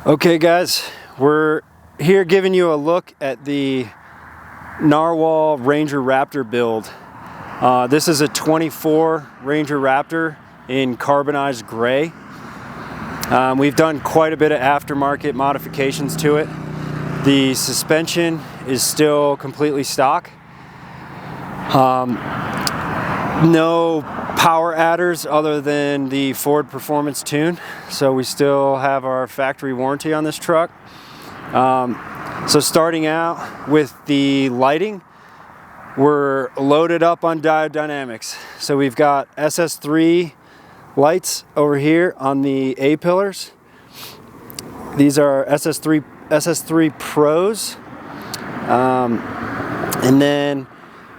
Okay guys, we're here giving you a look at the Narwhal Ranger Raptor build. This is a 24 Ranger Raptor in carbonized gray. We've done quite a bit of aftermarket modifications to it. The suspension is still completely stock. No power adders other than the Ford Performance Tune, so we still have our factory warranty on this truck. So starting out with the lighting, we're loaded up on diode dynamics. So we've got SS3 lights over here on the A pillars. These are SS3 Pros. And then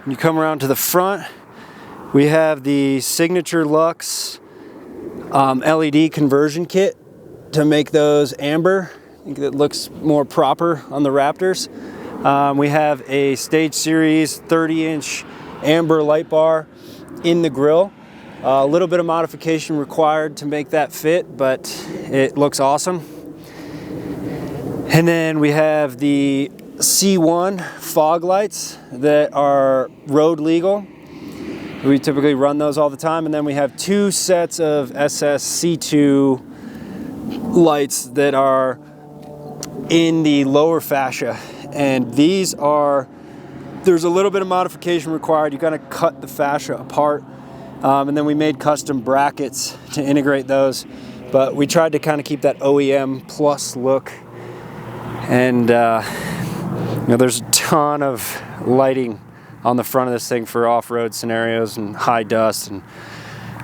when you come around to the front, we have the Signature Lux LED conversion kit to make those amber. I think it looks more proper on the Raptors. We have a Stage Series 30-inch amber light bar in the grille. A little bit of modification required to make that fit, but it looks awesome. And then we have the C1 fog lights that are road legal. We typically run those all the time. And then we have two sets of SS-C2 lights that are in the lower fascia. And these are, there's a little bit of modification required. You gotta cut the fascia apart. And then we made custom brackets to integrate those. But we tried to kind of keep that OEM plus look. And there's a ton of lighting on the front of this thing for off-road scenarios and high dust and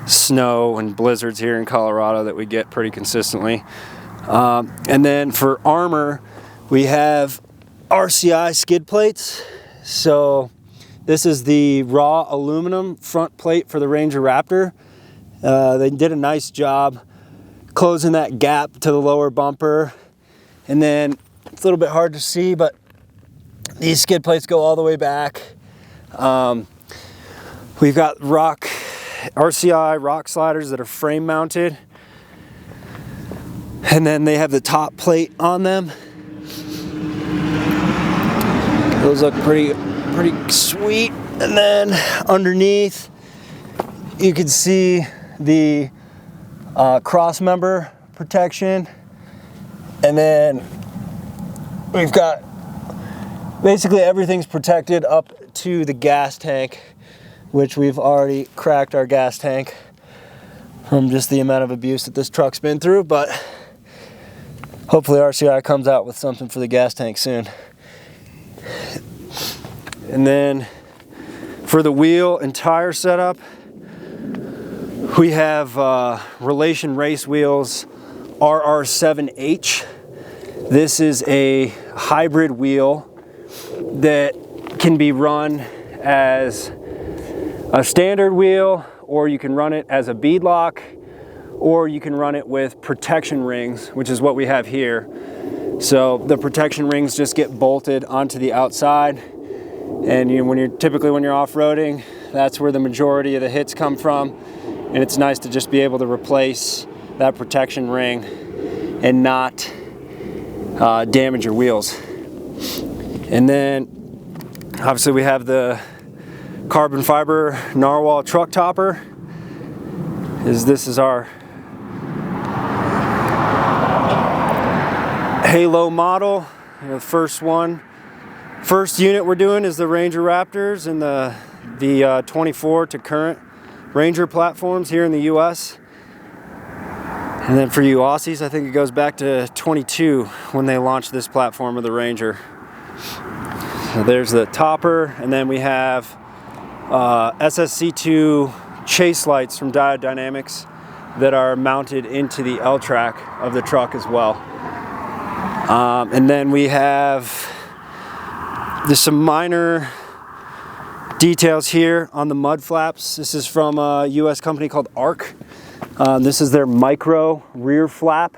snow and blizzards here in Colorado that we get pretty consistently. And then for armor, we have RCI skid plates. So this is the raw aluminum front plate for the Ranger Raptor. They did a nice job closing that gap to the lower bumper. And then it's a little bit hard to see, but these skid plates go all the way back. We've got RCI rock sliders that are frame mounted, and then they have the top plate on them. Those look pretty sweet. And then underneath you can see the cross member protection, and then we've got basically everything's protected up to the gas tank, which we've already cracked our gas tank from just the amount of abuse that this truck's been through, but hopefully RCI comes out with something for the gas tank soon. And then for the wheel and tire setup, we have Relation Race Wheels RR7H. This is a hybrid wheel that can be run as a standard wheel, or you can run it as a beadlock, or you can run it with protection rings, which is what we have here. So the protection rings just get bolted onto the outside, and when you're off-roading, that's where the majority of the hits come from, and it's nice to just be able to replace that protection ring and not damage your wheels. And then obviously we have the carbon fiber Narwhal truck topper. This is our Halo model, the first unit we're doing is the Ranger Raptors and the 24 to current Ranger platforms here in the US. And then for you Aussies, I think it goes back to 22 when they launched this platform of the Ranger. So there's the topper, and then we have SSC2 chase lights from Diode Dynamics that are mounted into the L-track of the truck as well. And then we have there's some minor details here on the mud flaps. This is from a US company called ARC. This is their micro rear flap.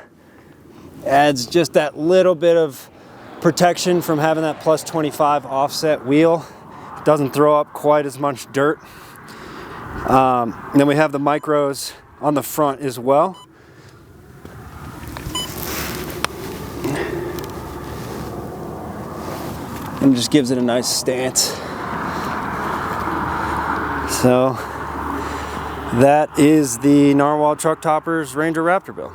Adds just that little bit of protection from having that plus 25 offset wheel. Doesn't throw up quite as much dirt. And then we have the micros on the front as well. and just gives it a nice stance. So that is the Narwhal Truck Toppers Ranger Raptor build.